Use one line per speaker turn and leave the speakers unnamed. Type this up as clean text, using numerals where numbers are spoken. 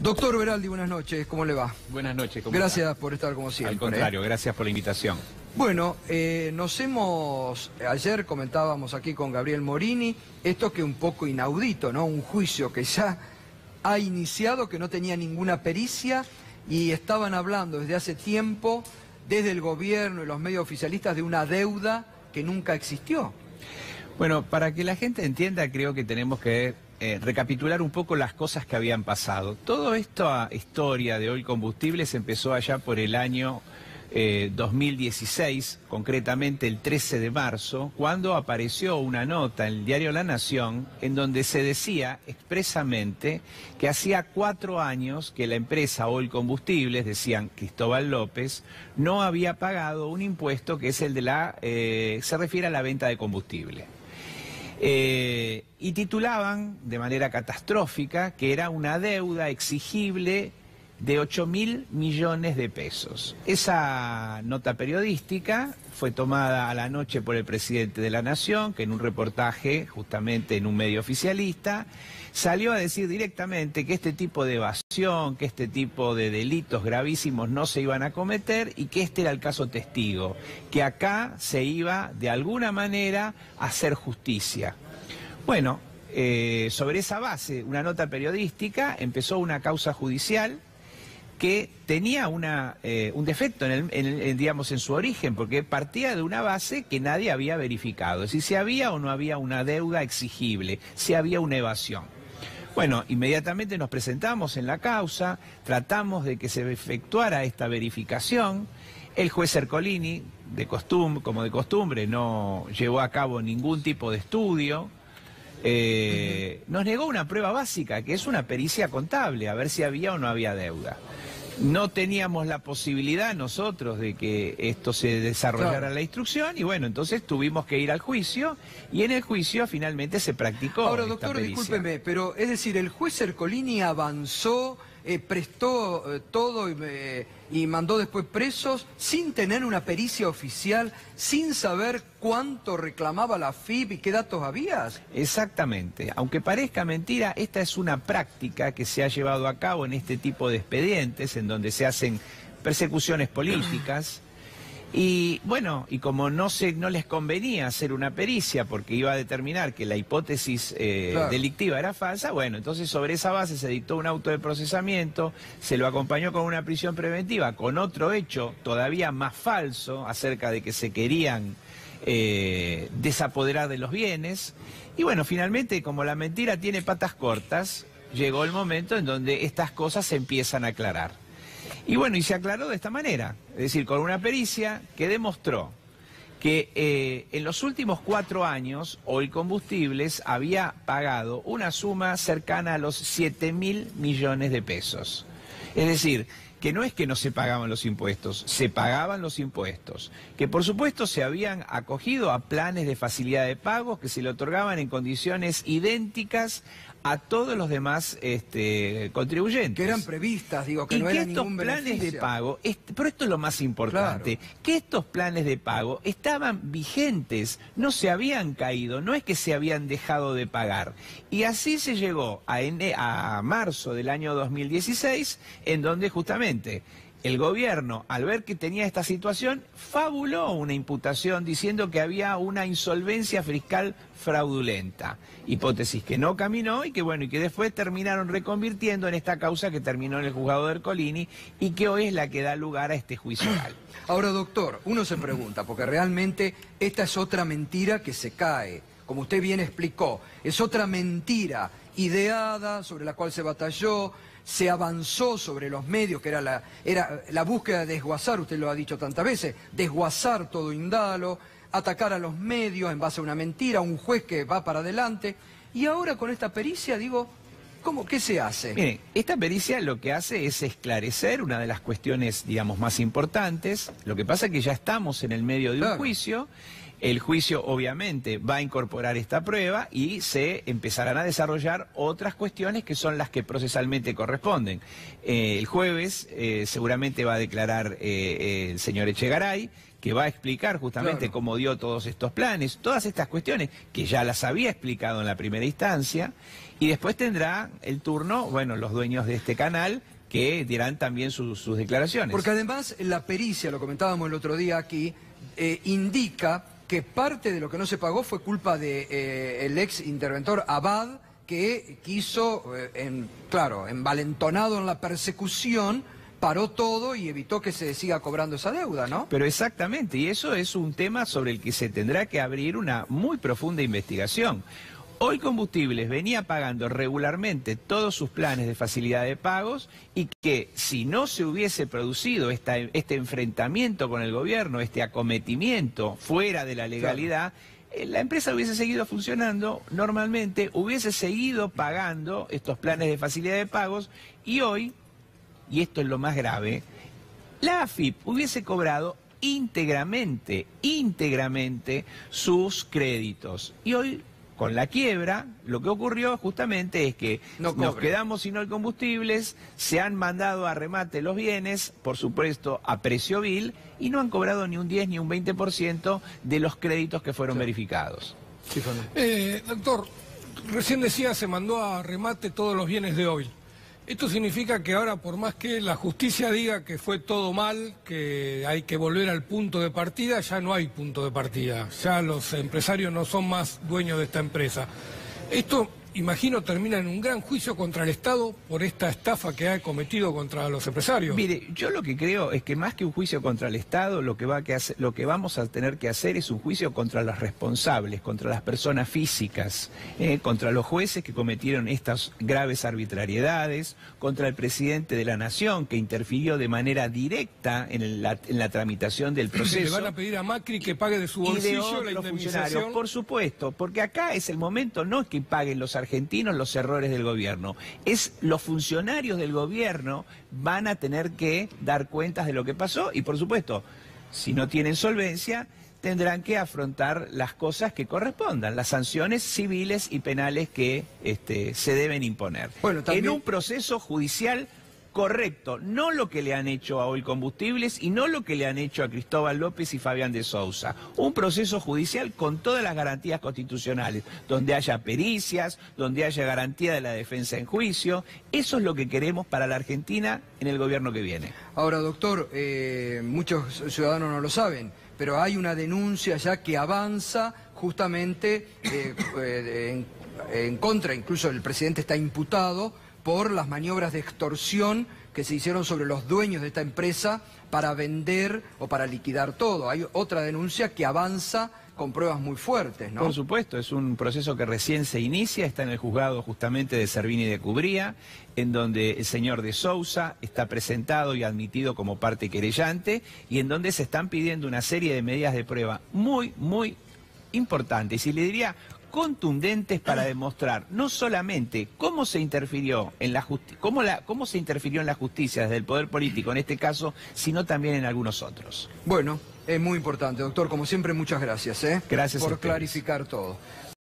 Doctor Beraldi, buenas noches, ¿cómo le va?
Buenas noches, ¿cómo
Gracias
está?
por estar como siempre.
Al contrario, gracias por la invitación.
Bueno, ayer comentábamos aquí con Gabriel Morini, esto que es un poco inaudito, ¿no? Un juicio que ya ha iniciado, que no tenía ninguna pericia, y estaban hablando desde hace tiempo, desde el gobierno y los medios oficialistas, de una deuda que nunca existió.
Bueno, para que la gente entienda, creo que tenemos que recapitular un poco las cosas que habían pasado. Toda esta historia de Oil Combustibles empezó allá por el año 2016, concretamente el 13 de marzo, cuando apareció una nota en el diario La Nación en donde se decía expresamente que hacía 4 años que la empresa Oil Combustibles, decían Cristóbal López, no había pagado un impuesto que es el de se refiere a la venta de combustible. Y titulaban de manera catastrófica que era una deuda exigible de 8.000 millones de pesos. Esa nota periodística fue tomada a la noche por el presidente de la Nación, que en un reportaje, justamente en un medio oficialista, salió a decir directamente que este tipo de evasión, que este tipo de delitos gravísimos no se iban a cometer y que este era el caso testigo, que acá se iba de alguna manera a hacer justicia. Bueno, sobre esa base, una nota periodística, empezó una causa judicial que tenía un defecto digamos, en su origen, porque partía de una base que nadie había verificado, es decir, si había o no había una deuda exigible, si había una evasión. Bueno, inmediatamente nos presentamos en la causa, tratamos de que se efectuara esta verificación. El juez Ercolini, como de costumbre, no llevó a cabo ningún tipo de estudio. Nos negó una prueba básica, que es una pericia contable, a ver si había o no había deuda. No teníamos la posibilidad nosotros de que esto se desarrollara, claro, la instrucción, y bueno, entonces tuvimos que ir al juicio, y en el juicio finalmente se practicó.
Ahora, doctor, discúlpeme, pero es decir, el juez Ercolini avanzó, prestó todo y mandó después presos sin tener una pericia oficial, sin saber cuánto reclamaba la FIP y qué datos había.
Exactamente. Aunque parezca mentira, esta es una práctica que se ha llevado a cabo en este tipo de expedientes, en donde se hacen persecuciones políticas. Y bueno, y como no les convenía hacer una pericia porque iba a determinar que la hipótesis claro, delictiva era falsa, bueno, entonces sobre esa base se dictó un auto de procesamiento, se lo acompañó con una prisión preventiva, con otro hecho todavía más falso acerca de que se querían desapoderar de los bienes. Y bueno, finalmente, como la mentira tiene patas cortas, llegó el momento en donde estas cosas se empiezan a aclarar. Y bueno, y se aclaró de esta manera, es decir, con una pericia que demostró que en los últimos 4 años Oil Combustibles había pagado una suma cercana a los 7.000 millones de pesos. Es decir, que no es que no se pagaban los impuestos, se pagaban los impuestos, que por supuesto se habían acogido a planes de facilidad de pago que se le otorgaban en condiciones idénticas a todos los demás contribuyentes.
Que eran previstas, digo, que no era ningún beneficio.
Y que estos planes de pago, pero esto es lo más importante, claro, que estos planes de pago estaban vigentes, no se habían caído, no es que se habían dejado de pagar. Y así se llegó a marzo del año 2016, en donde justamente el gobierno, al ver que tenía esta situación, fabuló una imputación diciendo que había una insolvencia fiscal fraudulenta. Hipótesis que no caminó y que bueno, y que después terminaron reconvirtiendo en esta causa que terminó en el juzgado de Ercolini y que hoy es la que da lugar a este juicio oral.
Ahora, doctor, uno se pregunta, porque realmente esta es otra mentira que se cae, como usted bien explicó, es otra mentira ideada, sobre la cual se batalló, se avanzó sobre los medios, que era la búsqueda de desguazar, usted lo ha dicho tantas veces, desguazar todo indalo, atacar a los medios en base a una mentira, un juez que va para adelante. Y ahora con esta pericia, digo, ¿qué se hace?
Mire, esta pericia lo que hace es esclarecer una de las cuestiones, digamos, más importantes. Lo que pasa es que ya estamos en el medio de un juicio El juicio obviamente va a incorporar esta prueba y se empezarán a desarrollar otras cuestiones que son las que procesalmente corresponden. El jueves seguramente va a declarar el señor Echegaray, que va a explicar justamente cómo dio todos estos planes, todas estas cuestiones que ya las había explicado en la primera instancia, y después tendrá el turno, bueno, los dueños de este canal, que dirán también sus declaraciones.
Porque además la pericia, lo comentábamos el otro día aquí, indica que parte de lo que no se pagó fue culpa de el ex interventor Abad, que quiso, envalentonado en la persecución, paró todo y evitó que se siga cobrando esa deuda, ¿no?
Pero exactamente, y eso es un tema sobre el que se tendrá que abrir una muy profunda investigación. Hoy Combustibles venía pagando regularmente todos sus planes de facilidad de pagos y que si no se hubiese producido este enfrentamiento con el gobierno, este acometimiento fuera de la legalidad, la empresa hubiese seguido funcionando normalmente, hubiese seguido pagando estos planes de facilidad de pagos y hoy, y esto es lo más grave, la AFIP hubiese cobrado íntegramente sus créditos. Y hoy, con la quiebra, lo que ocurrió justamente es que nos quedamos sin hoy combustibles, se han mandado a remate los bienes, por supuesto a precio vil, y no han cobrado ni un 10 ni un 20% de los créditos que fueron verificados.
Sí, doctor, recién decía se mandó a remate todos los bienes de Oil. Esto significa que ahora, por más que la justicia diga que fue todo mal, que hay que volver al punto de partida, ya no hay punto de partida. Ya los empresarios no son más dueños de esta empresa. Esto, imagino, termina en un gran juicio contra el Estado por esta estafa que ha cometido contra los empresarios.
Mire, yo lo que creo es que más que un juicio contra el Estado, lo que vamos a tener que hacer es un juicio contra los responsables, contra las personas físicas, contra los jueces que cometieron estas graves arbitrariedades, contra el presidente de la Nación que interfirió de manera directa en la tramitación del proceso.
¿Le van a pedir a Macri que pague de su bolsillo la indemnización?
Por supuesto, porque acá es el momento, no es que paguen los argentinos los errores del gobierno, es los funcionarios del gobierno van a tener que dar cuentas de lo que pasó y por supuesto, si no tienen solvencia, tendrán que afrontar las cosas que correspondan, las sanciones civiles y penales que se deben imponer.
Bueno, también...
En un proceso judicial correcto, no lo que le han hecho a Oil Combustibles y no lo que le han hecho a Cristóbal López y Fabián de Sousa. Un proceso judicial con todas las garantías constitucionales, donde haya pericias, donde haya garantía de la defensa en juicio. Eso es lo que queremos para la Argentina en el gobierno que viene.
Ahora, doctor, muchos ciudadanos no lo saben, pero hay una denuncia ya que avanza justamente en contra, incluso el presidente está imputado por las maniobras de extorsión que se hicieron sobre los dueños de esta empresa para vender o para liquidar todo. Hay otra denuncia que avanza con pruebas muy fuertes, ¿no?
Por supuesto, es un proceso que recién se inicia, está en el juzgado justamente de Servini de Cubría, en donde el señor de Sousa está presentado y admitido como parte querellante y en donde se están pidiendo una serie de medidas de prueba muy importantes. Y le diría contundentes para demostrar no solamente cómo se interfirió en la cómo se interfirió en la justicia desde el poder político en este caso, sino también en algunos otros.
Bueno, es muy importante, doctor. Como siempre, muchas gracias,
Gracias
por clarificar todo.